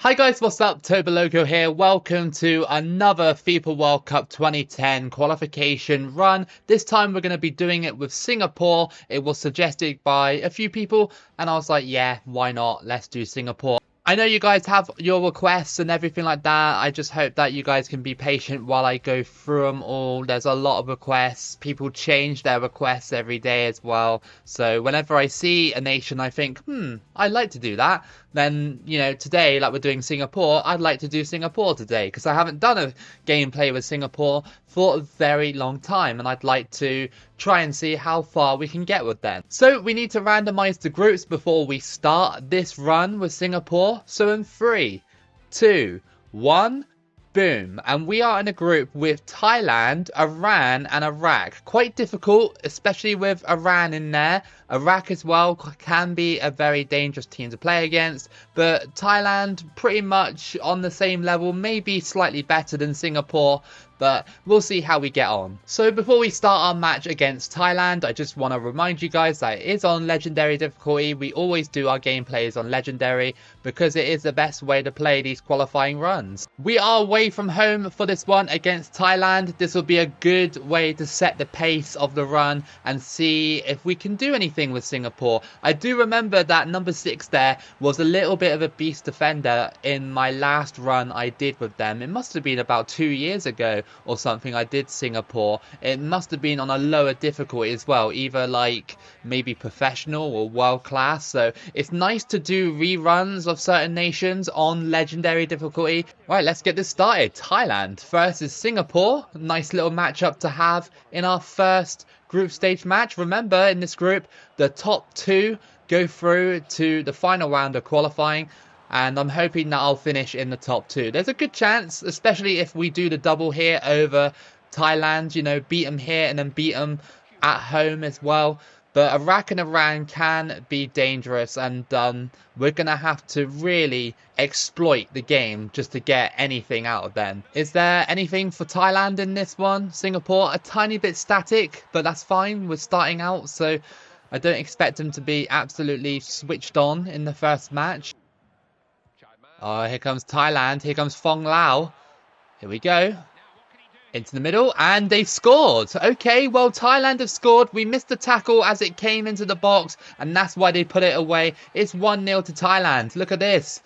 Hi guys, what's up? Toboloco here. Welcome to another FIFA World Cup 2010 qualification run. This time we're going to be doing it with Singapore. It was suggested by a few people and I was like, yeah, why not? Let's do Singapore. I know you guys have your requests and everything like that. I just hope that you guys can be patient while I go through them all. There's a lot of requests. People change their requests every day as well. So whenever I see a nation, I think, I'd like to do that. Then, today, like we're doing Singapore, I'd like to do Singapore today because I haven't done a gameplay with Singapore for a very long time and I'd like to try and see how far we can get with them. So we need to randomize the groups before we start this run with Singapore. So in 3, 2, 1, boom. And we are in a group with Thailand, Iran and Iraq. Quite difficult, especially with Iran in there. Iraq as well can be a very dangerous team to play against, but Thailand pretty much on the same level, maybe slightly better than Singapore, but we'll see how we get on. So before we start our match against Thailand, I just want to remind you guys that it is on legendary difficulty. We always do our gameplays on legendary because it is the best way to play these qualifying runs. We are away from home for this one against Thailand. This will be a good way to set the pace of the run and see if we can do anything with Singapore. I do remember that number 6 there was a little bit of a beast defender in my last run I did with them. It must have been about 2 years ago or something I did Singapore. It must have been on a lower difficulty as well, either like maybe professional or world class. So it's nice to do reruns of certain nations on legendary difficulty. Right, let's get this started. Thailand versus Singapore. Nice little matchup to have in our first group stage match. Remember, in this group, the top 2 go through to the final round of qualifying. And I'm hoping that I'll finish in the top 2. There's a good chance, especially if we do the double here over Thailand, beat them here and then beat them at home as well. But Iraq and Iran can be dangerous and we're going to have to really exploit the game just to get anything out of them. Is there anything for Thailand in this one? Singapore, a tiny bit static, but that's fine. We're starting out, so I don't expect them to be absolutely switched on in the first match. Oh, here comes Thailand. Here comes Phong Lao. Here we go. Into the middle, and they've scored. Okay, well, Thailand have scored. We missed the tackle as it came into the box, and that's why they put it away. It's 1-0 to Thailand. Look at this.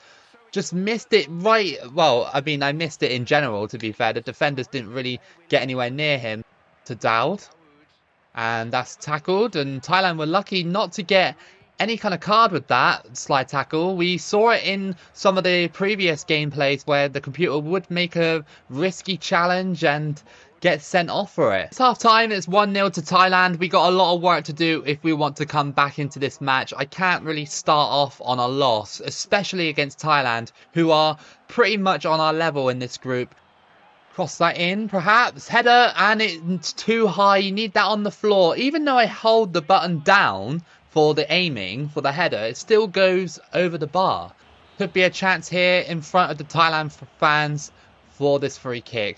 Just missed it right. Well, I mean, I missed it in general, to be fair. The defenders didn't really get anywhere near him. To Dowd. And that's tackled, and Thailand were lucky not to get any kind of card with that slide tackle. We saw it in some of the previous gameplays where the computer would make a risky challenge and get sent off for it. It's half time. It's 1-0 to Thailand. We got a lot of work to do if we want to come back into this match. I can't really start off on a loss, especially against Thailand, who are pretty much on our level in this group. Cross that in, perhaps. Header, and it's too high. You need that on the floor. Even though I hold the button down for the aiming, for the header, it still goes over the bar. Could be a chance here in front of the Thailand fans for this free kick.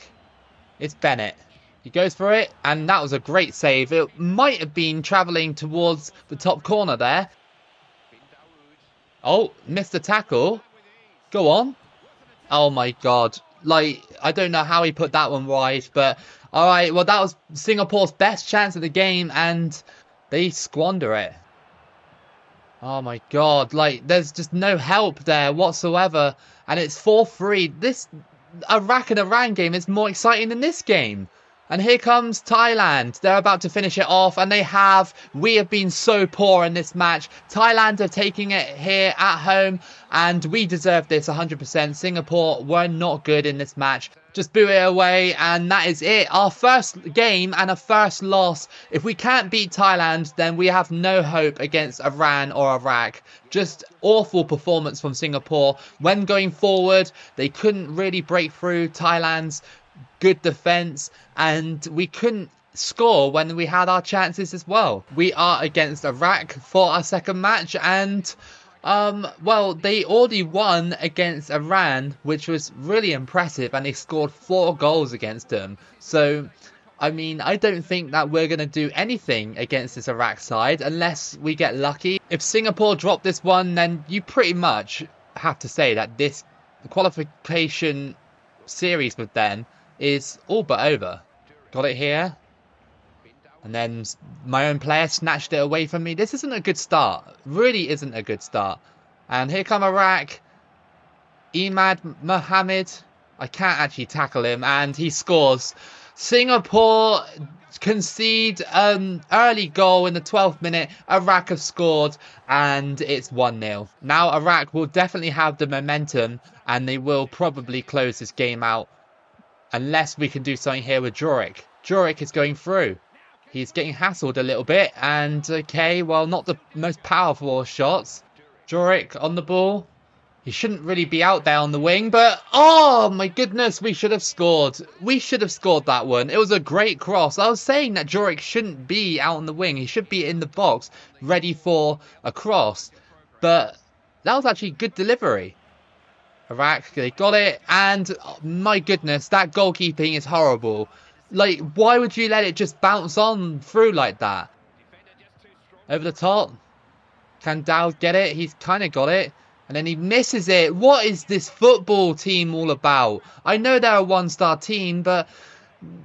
It's Bennett. He goes for it, and that was a great save. It might have been travelling towards the top corner there. Oh, missed the tackle. Go on. Oh my god. Like, I don't know how he put that one wide, but alright, well, that was Singapore's best chance of the game, and they squander it. Oh my god, like, there's just no help there whatsoever. And it's 4-3. This Iraq and Iran game is more exciting than this game. And here comes Thailand. They're about to finish it off, and they have. We have been so poor in this match. Thailand are taking it here at home, and we deserve this 100%. Singapore were not good in this match. Just boot it away, and that is it. Our first game and a first loss. If we can't beat Thailand, then we have no hope against Iran or Iraq. Just awful performance from Singapore. When going forward, they couldn't really break through Thailand's good defense, and we couldn't score when we had our chances as well. We are against Iraq for our second match, and well, they already won against Iran, which was really impressive, and they scored 4 goals against them. So I mean, I don't think that we're going to do anything against this Iraq side unless we get lucky. If Singapore drop this one, then you pretty much have to say that this qualification series with them is all but over. Got it here. And then my own player snatched it away from me. This isn't a good start. Really isn't a good start. And here come Iraq. Imad Mohammed. I can't actually tackle him. And he scores. Singapore concede an early goal in the 12th minute. Iraq have scored. And it's 1-0. Now Iraq will definitely have the momentum. And they will probably close this game out. Unless we can do something here with Joric. Joric is going through. He's getting hassled a little bit. And, okay, well, not the most powerful shots. Joric on the ball. He shouldn't really be out there on the wing. But, oh, my goodness, we should have scored. We should have scored that one. It was a great cross. I was saying that Joric shouldn't be out on the wing. He should be in the box, ready for a cross. But that was actually good delivery. Iraq, they got it. And, oh, my goodness, that goalkeeping is horrible. Like, why would you let it just bounce on through like that? Over the top. Can Dowd get it? He's kind of got it. And then he misses it. What is this football team all about? I know they're a one-star team, but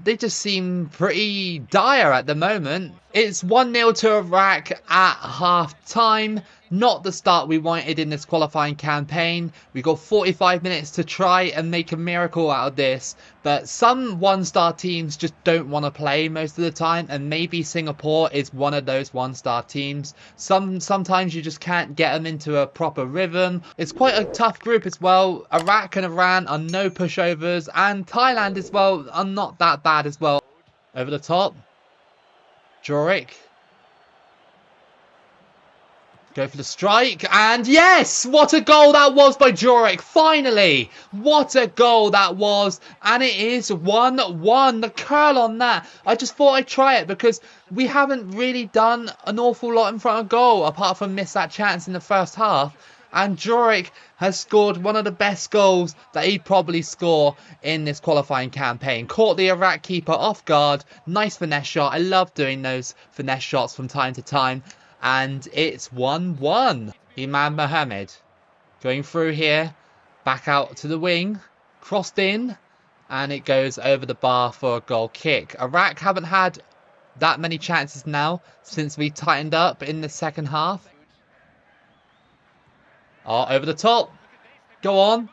they just seem pretty dire at the moment. It's 1-0 to Iraq at half-time. Not the start we wanted in this qualifying campaign. We got 45 minutes to try and make a miracle out of this. But some one-star teams just don't want to play most of the time. And maybe Singapore is one of those one-star teams. Sometimes you just can't get them into a proper rhythm. It's quite a tough group as well. Iraq and Iran are no pushovers. And Thailand as well are not that bad as well. Over the top. Joric. Go for the strike, and yes! What a goal that was by Joric, finally! What a goal that was, and it is 1-1. The curl on that, I just thought I'd try it because we haven't really done an awful lot in front of goal, apart from miss that chance in the first half. And Joric has scored one of the best goals that he'd probably score in this qualifying campaign. Caught the Iraq keeper off guard, nice finesse shot. I love doing those finesse shots from time to time. And it's 1-1. Imam Mohammed going through here. Back out to the wing. Crossed in. And it goes over the bar for a goal kick. Iraq haven't had that many chances now since we tightened up in the second half. Oh, over the top. Go on.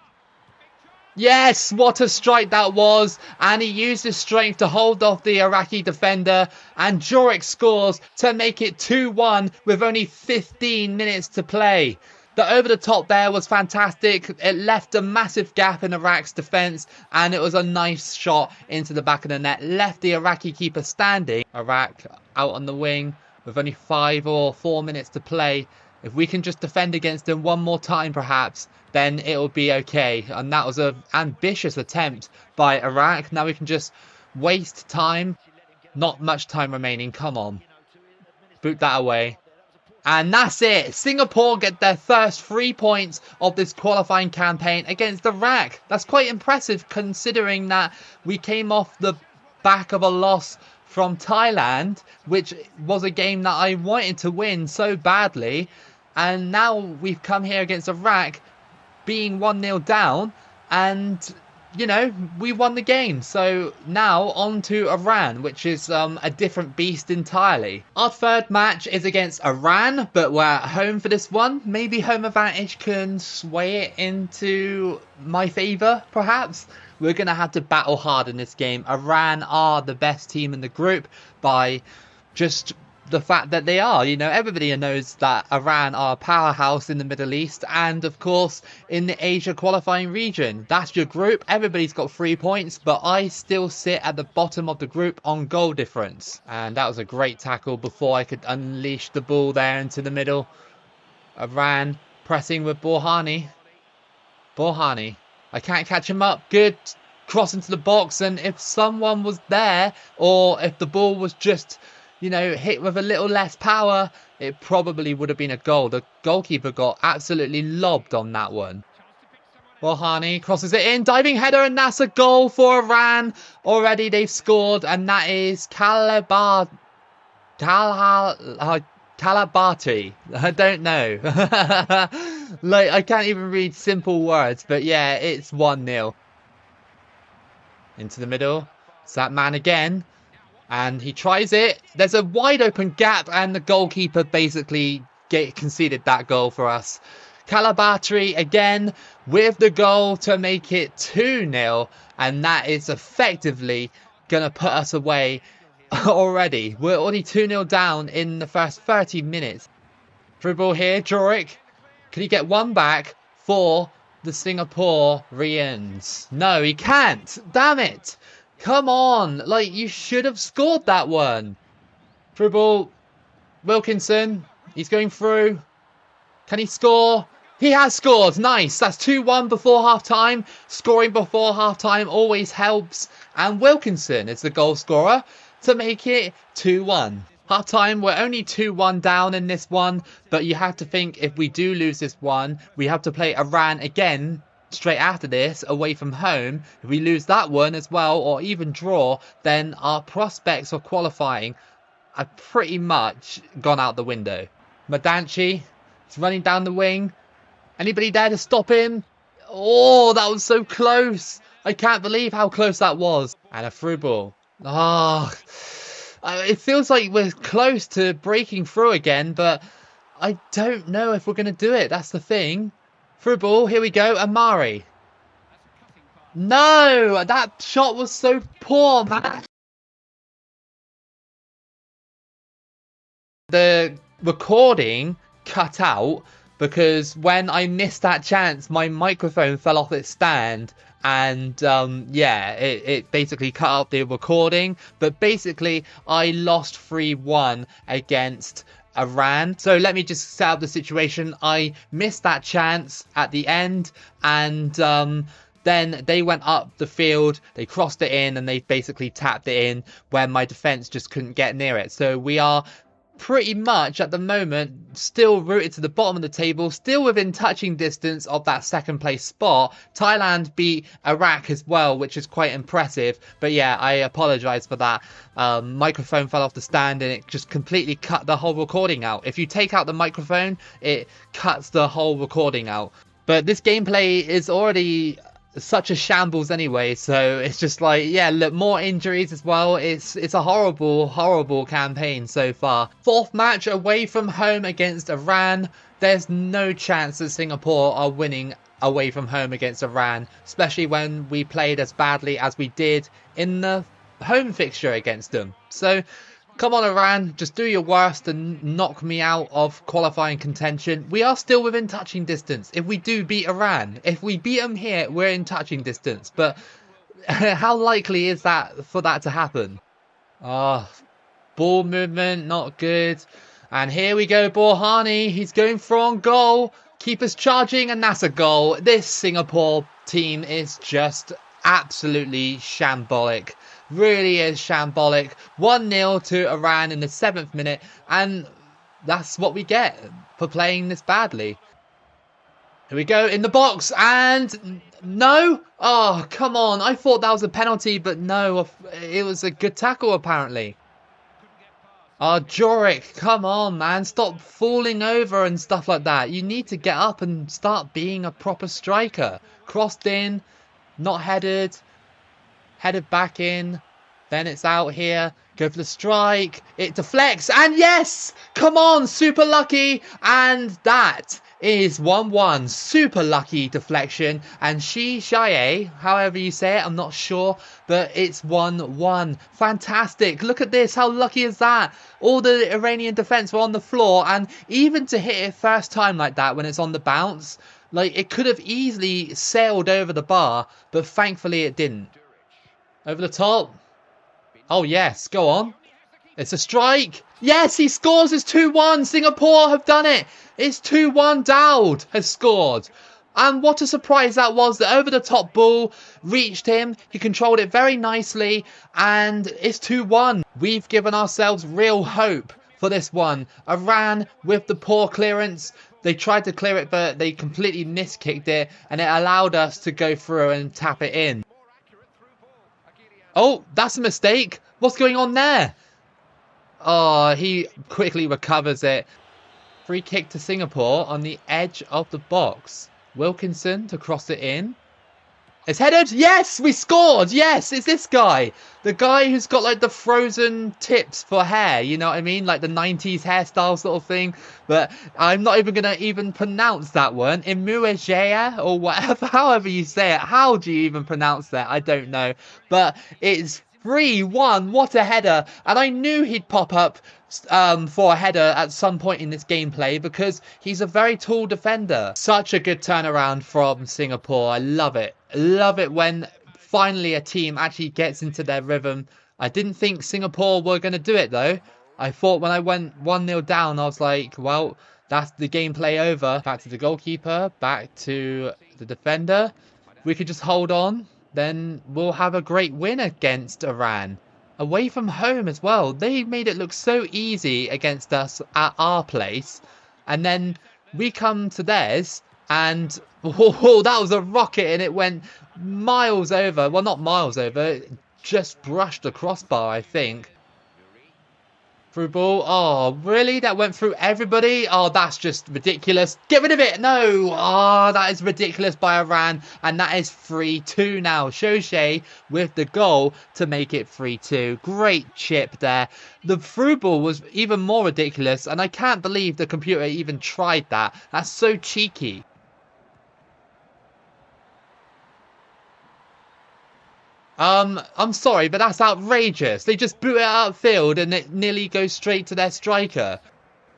Yes, what a strike that was. And he used his strength to hold off the Iraqi defender. And Joric scores to make it 2-1 with only 15 minutes to play. The over the top there was fantastic. It left a massive gap in Iraq's defence. And it was a nice shot into the back of the net. Left the Iraqi keeper standing. Iraq out on the wing with only 5 or 4 minutes to play. If we can just defend against them one more time, perhaps, then it'll be okay. And that was an ambitious attempt by Iraq. Now we can just waste time. Not much time remaining. Come on. Boot that away. And that's it. Singapore get their first 3 points of this qualifying campaign against Iraq. That's quite impressive considering that we came off the back of a loss from Thailand, which was a game that I wanted to win so badly. And now we've come here against Iraq being 1-0 down and, you know, we won the game. So now on to Iran, which is a different beast entirely. Our third match is against Iran, but we're at home for this one. Maybe home advantage can sway it into my favour, perhaps. We're going to have to battle hard in this game. Iran are the best team in the group by just the fact that they are. You know, everybody knows that Iran are a powerhouse in the Middle East and, of course, in the Asia qualifying region. That's your group. Everybody's got 3 points, but I still sit at the bottom of the group on goal difference. And that was a great tackle before I could unleash the ball there into the middle. Iran pressing with Borhani. Borhani. I can't catch him up. Good cross into the box. And if someone was there, or if the ball was just, you know, hit with a little less power, it probably would have been a goal. The goalkeeper got absolutely lobbed on that one. Borhani crosses it in. Diving header, and that's a goal for Iran. Already they've scored, and that is Kalabati. I don't know. Like, I can't even read simple words, but yeah, it's 1-0. Into the middle. It's that man again. And he tries it. There's a wide open gap, and the goalkeeper basically conceded that goal for us. Calabatri again with the goal to make it 2-0. And that is effectively going to put us away already. We're already 2-0 down in the first 30 minutes. Through ball here, Joric. Can he get one back for the Singaporeans? No, he can't. Damn it. Come on. Like, you should have scored that one. Through ball. Wilkinson. He's going through. Can he score? He has scored. Nice. That's 2-1 before half-time. Scoring before half-time always helps. And Wilkinson is the goal scorer to make it 2-1. Half-time, we're only 2-1 down in this one, but you have to think if we do lose this one, we have to play Iran again straight after this, away from home. If we lose that one as well, or even draw, then our prospects of qualifying are pretty much gone out the window. Madanchi is running down the wing. Anybody there to stop him? Oh, that was so close. I can't believe how close that was. And a through ball. Oh, it feels like we're close to breaking through again, but I don't know if we're going to do it. That's the thing. Through ball, here we go. Amari. No, that shot was so poor, man. The recording cut out because when I missed that chance, my microphone fell off its stand. And yeah, it basically cut out the recording. But basically, I lost 3-1 against Iran. So let me just set up the situation. I missed that chance at the end, and then they went up the field, they crossed it in, and they basically tapped it in where my defense just couldn't get near it. So we are pretty much at the moment still rooted to the bottom of the table, still within touching distance of that second place spot. Thailand beat Iraq as well, which is quite impressive, but yeah, I apologize for that. Microphone fell off the stand and it just completely cut the whole recording out. If you take out the microphone, it cuts the whole recording out. But this gameplay is already such a shambles anyway, so it's just like, yeah, look, more injuries as well. It's a horrible campaign so far. Fourth match away from home against Iran. There's no chance that Singapore are winning away from home against Iran, especially when we played as badly as we did in the home fixture against them. So come on, Iran, just do your worst and knock me out of qualifying contention. We are still within touching distance if we do beat Iran. If we beat them here, we're in touching distance. But how likely is that for that to happen? Oh, ball movement, not good. And here we go, Borhani. He's going for on goal. Keeper's charging, and that's a goal. This Singapore team is just absolutely shambolic. Really is shambolic. 1-0 to Iran in the 7th minute, and that's what we get for playing this badly. Here we go in the box, and no. Oh, come on. I thought that was a penalty, but no, it was a good tackle apparently. Oh, Joric, come on, man. Stop falling over and stuff like that. You need to get up and start being a proper striker. Crossed in, not headed. Headed back in, then it's out here, go for the strike, it deflects, and yes! Come on, super lucky, and that is 1-1, super lucky deflection, and Shaye, however you say it, I'm not sure, but it's 1-1, fantastic, look at this, how lucky is that? All the Iranian defence were on the floor, and even to hit it first time like that when it's on the bounce, like, it could have easily sailed over the bar, but thankfully it didn't. Over the top. Oh, yes. Go on. It's a strike. Yes, he scores. It's 2-1. Singapore have done it. It's 2-1. Dowd has scored. And what a surprise that was. The over-the-top ball reached him. He controlled it very nicely. And it's 2-1. We've given ourselves real hope for this one. Iran with the poor clearance. They tried to clear it, but they completely miskicked it. And it allowed us to go through and tap it in. Oh, that's a mistake. What's going on there? Oh, he quickly recovers it. Free kick to Singapore on the edge of the box. Wilkinson to cross it in. It's headed. Yes, we scored. Yes, it's this guy. The guy who's got like the frozen tips for hair. You know what I mean? Like the 90s hairstyle sort of thing. But I'm not even going to even pronounce that one. Imuejea or whatever, however you say it. How do you even pronounce that? I don't know. But it's 3-1. What a header. And I knew he'd pop up for a header at some point in this gameplay because he's a very tall defender. Such a good turnaround from Singapore. I love it. Love it when finally a team actually gets into their rhythm. I didn't think Singapore were going to do it though. I thought when I went 1-0 down, I was like, well, that's the gameplay over. Back to the goalkeeper, back to the defender. We could just hold on. Then we'll have a great win against Iran. Away from home as well. They made it look so easy against us at our place. And then we come to theirs and oh, that was a rocket and it went miles over. Well, not miles over. It just brushed the crossbar, I think. Through ball. Oh, really? That went through everybody? Oh, that's just ridiculous. Get rid of it. No. Oh, that is ridiculous by Iran. And that is 3-2 now. Shoshay with the goal to make it 3-2. Great chip there. The through ball was even more ridiculous. And I can't believe the computer even tried that. That's so cheeky. I'm sorry, but that's outrageous. They just boot it outfield and it nearly goes straight to their striker.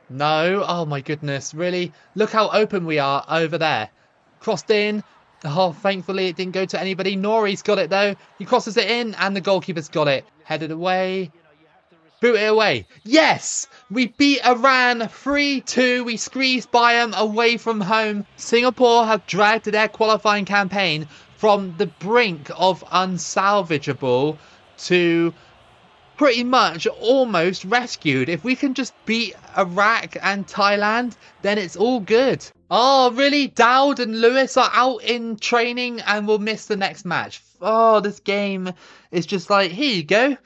No, oh my goodness, really? Look how open we are over there. Crossed in. Oh, thankfully it didn't go to anybody. Nori's got it though. He crosses it in and the goalkeeper's got it. Headed away. Boot it away. Yes! We beat Iran 3-2. We squeezed by them away from home. Singapore have dragged their qualifying campaign from the brink of unsalvageable to pretty much almost rescued. If we can just beat Iraq and Thailand, then it's all good. Oh, really? Dowd and Lewis are out in training and will miss the next match. Oh, this game is just like, here you go.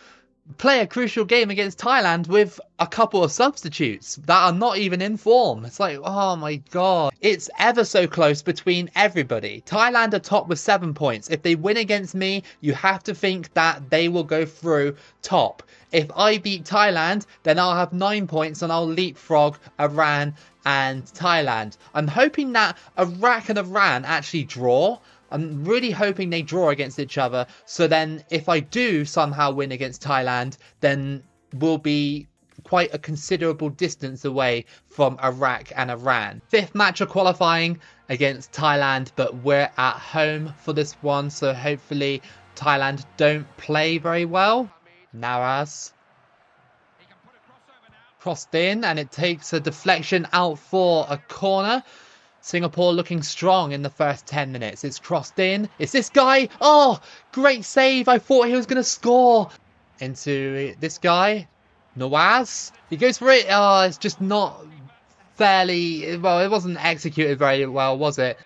Play a crucial game against Thailand with a couple of substitutes that are not even in form. It's like, oh my god. It's ever so close between everybody. Thailand are top with 7 points. If they win against me, you have to think that they will go through top. If I beat Thailand, then I'll have 9 points and I'll leapfrog Iran and Thailand. I'm hoping that Iraq and Iran actually draw. I'm really hoping they draw against each other. So then if I do somehow win against Thailand, then we'll be quite a considerable distance away from Iraq and Iran. 5th match of qualifying against Thailand, but we're at home for this one. So hopefully Thailand don't play very well. Naraz. Crossed in and it takes a deflection out for a corner. Singapore looking strong in the first 10 minutes. It's crossed in. It's this guy. Oh, great save. I thought he was going to score. Into this guy. Nawaz. He goes for it. Oh, it's just not fairly... Well, it wasn't executed very well, was it?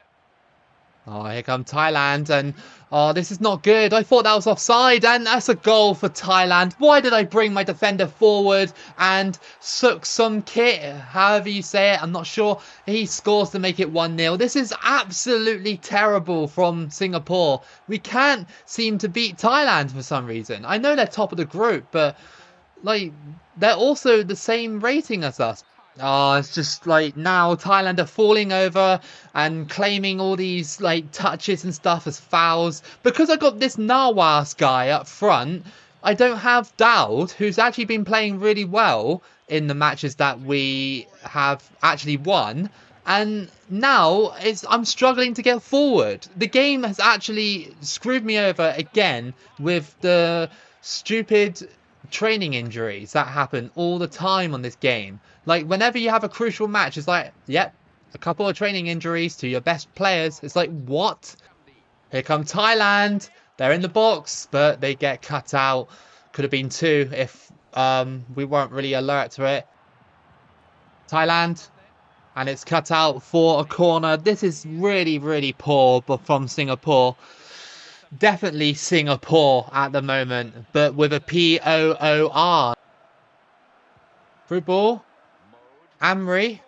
Oh, here comes Thailand. And, oh, this is not good. I thought that was offside. And that's a goal for Thailand. Why did I bring my defender forward and suck some kit? However you say it, I'm not sure. He scores to make it 1-0. This is absolutely terrible from Singapore. We can't seem to beat Thailand for some reason. I know they're top of the group, but, like, they're also the same rating as us. Oh, it's just like now Thailand are falling over and claiming all these like touches and stuff as fouls. Because I got this Nawas guy up front, I don't have Dowd, who's actually been playing really well in the matches that we have actually won. And now I'm struggling to get forward. The game has actually screwed me over again with the stupid training injuries that happen all the time on this game. Like, whenever you have a crucial match, it's like, yep, a couple of training injuries to your best players. It's like, what? Here come Thailand. They're in the box, but they get cut out. Could have been 2 if we weren't really alert to it. Thailand. And it's cut out for a corner. This is really, really poor but from Singapore. Definitely Singapore at the moment, but with a P-O-O-R. Through ball. Amri.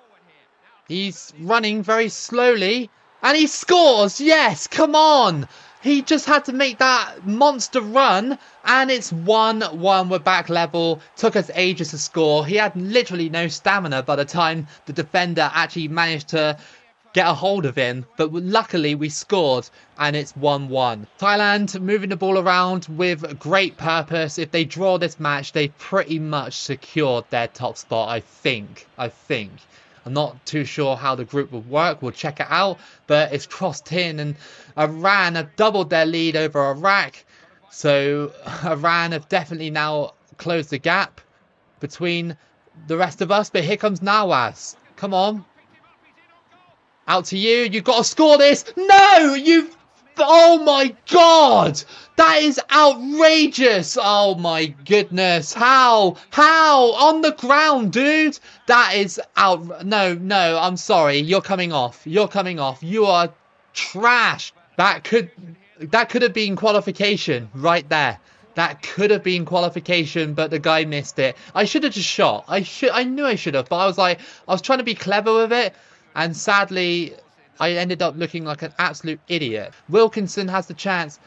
He's running very slowly. And he scores! Yes, come on! He just had to make that monster run. And it's 1-1. We're back level. Took us ages to score. He had literally no stamina by the time the defender actually managed to get a hold of him. But luckily we scored and it's 1-1. Thailand moving the ball around with great purpose. If they draw this match, they pretty much secured their top spot, I think. I'm not too sure how the group will work. We'll check it out. But it's crossed in and Iran have doubled their lead over Iraq. So Iran have definitely now closed the gap between the rest of us. But here comes Nawaz. Come on. Out to you. You've got to score this. No! You've... Oh my God! That is outrageous! Oh my goodness! How? On the ground, dude! That is out. No, I'm sorry. You're coming off. You are trash. That could have been qualification right there. That could have been qualification, but the guy missed it. I should have just shot. I knew I should have, but I was trying to be clever with it, and sadly I ended up looking like an absolute idiot. Wilkinson has the chance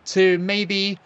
to maybe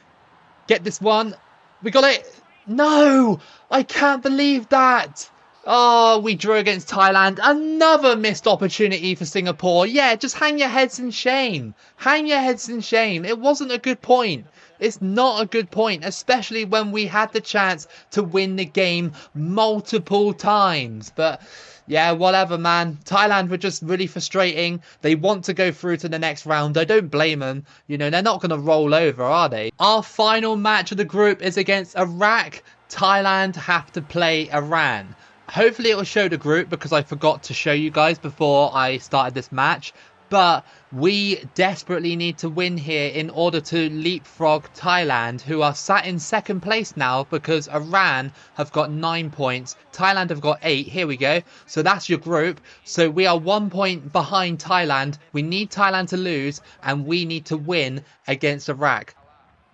get this one. We got it. No! I can't believe that. Oh, we drew against Thailand. Another missed opportunity for Singapore. Yeah, just hang your heads in shame. Hang your heads in shame. It wasn't a good point. It's not a good point, especially when we had the chance to win the game multiple times. But yeah, whatever, man. Thailand were just really frustrating. They want to go through to the next round. I don't blame them. You know, they're not going to roll over, are they? Our final match of the group is against Iraq. Thailand have to play Iran. Hopefully it will show the group because I forgot to show you guys before I started this match. But we desperately need to win here in order to leapfrog Thailand, who are sat in second place now because Iran have got 9 points. Thailand have got 8. Here we go. So that's your group. So we are 1 point behind Thailand. We need Thailand to lose and we need to win against Iraq.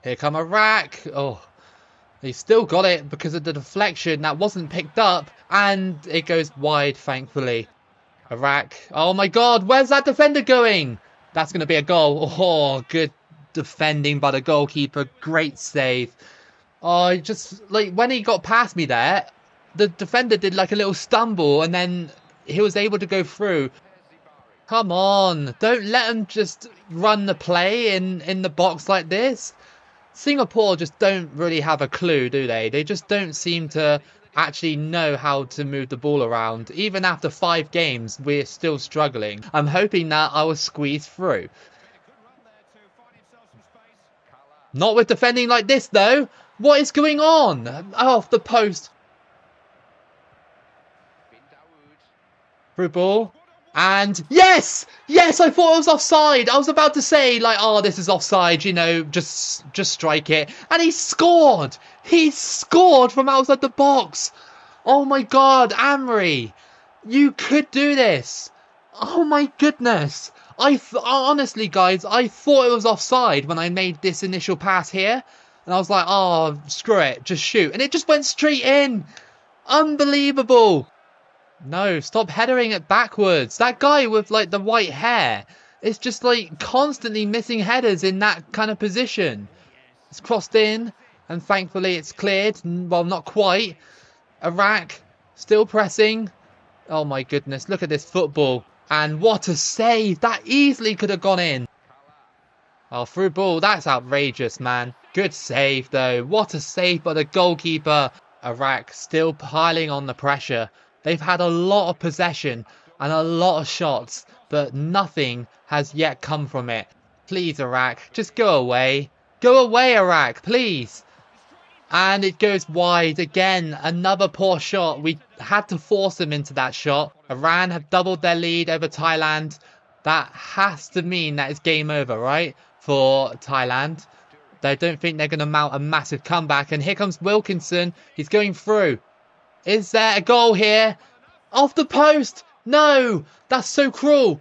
Here come Iraq. Oh, they still got it because of the deflection that wasn't picked up. And it goes wide, thankfully. Iraq. Oh my God, where's that defender going? That's going to be a goal. Oh, good defending by the goalkeeper. Great save. Oh, just like when he got past me there, the defender did like a little stumble and then he was able to go through. Come on, don't let him just run the play in the box like this. Singapore just don't really have a clue, do they? They just don't seem to actually know how to move the ball around. Even after 5 games, we're still struggling. I'm hoping that I will squeeze through. Not with defending like this, though. What is going on? Off the post. Through ball. And yes! Yes, I thought it was offside. I was about to say, like, oh, this is offside, you know, just strike it. And he scored! He scored from outside the box! Oh my God, Amri! You could do this! Oh my goodness! Honestly, guys, I thought it was offside when I made this initial pass here. And I was like, oh, screw it, just shoot. And it just went straight in! Unbelievable! No, stop headering it backwards. That guy with like the white hair is just like constantly missing headers in that kind of position. It's crossed in and thankfully it's cleared. Well, not quite. Iraq still pressing. Oh my goodness, look at this football. And what a save. That easily could have gone in. Oh, through ball. That's outrageous, man. Good save though. What a save by the goalkeeper. Iraq still piling on the pressure. They've had a lot of possession and a lot of shots, but nothing has yet come from it. Please, Iraq, just go away. Go away, Iraq, please. And it goes wide again. Another poor shot. We had to force them into that shot. Iran have doubled their lead over Thailand. That has to mean that it's game over, right? For Thailand. I don't think they're going to mount a massive comeback. And here comes Wilkinson. He's going through. Is there a goal here? Off the post! No! That's so cruel!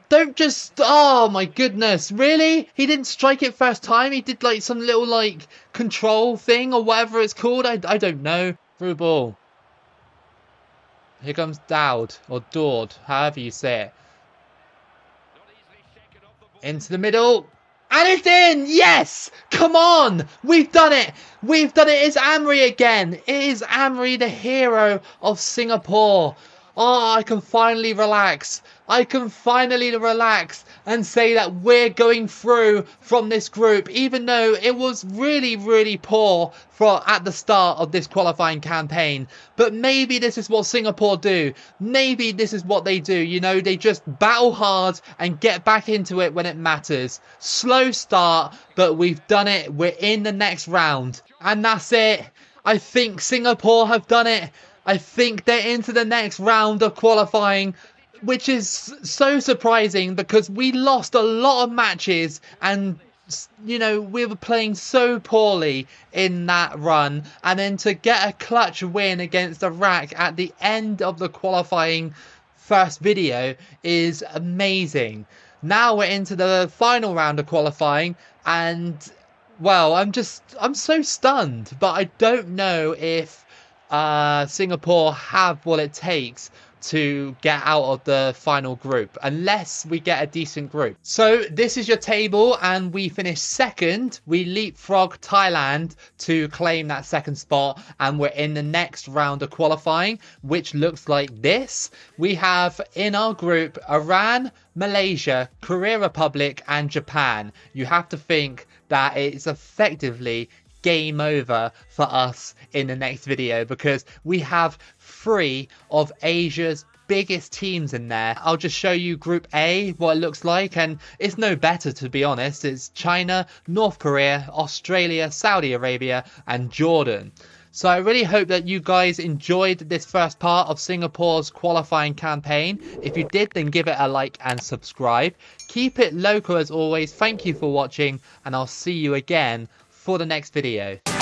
Don't just... Oh my goodness, really? He didn't strike it first time? He did like some little like control thing or whatever it's called? I don't know. Through ball. Here comes Dowd, or Dord, however you say it. Into the middle. And it's in! Yes! Come on! We've done it! We've done it! It's Amri again! It is Amri, the hero of Singapore. Oh, I can finally relax. I can finally relax and say that we're going through from this group, even though it was really, really poor at the start of this qualifying campaign. But maybe this is what Singapore do. Maybe this is what they do. You know, they just battle hard and get back into it when it matters. Slow start, but we've done it. We're in the next round. And that's it. I think Singapore have done it. I think they're into the next round of qualifying, which is so surprising because we lost a lot of matches and, you know, we were playing so poorly in that run. And then to get a clutch win against Iraq at the end of the qualifying first video is amazing. Now we're into the final round of qualifying and, well, I'm so stunned, but I don't know if Singapore have what it takes to get out of the final group unless we get a decent group. So this is your table and we finished second. We leapfrog Thailand to claim that second spot and we're in the next round of qualifying, which looks like this. We have in our group Iran, Malaysia, Korea Republic and Japan. You have to think that it's effectively game over for us in the next video because we have 3 of Asia's biggest teams in there. I'll just show you Group A, what it looks like, and it's no better, to be honest. It's China, North Korea, Australia, Saudi Arabia and Jordan. So I really hope that you guys enjoyed this first part of Singapore's qualifying campaign. If you did, then give it a like and subscribe. Keep it local as always. Thank you for watching and I'll see you again for the next video.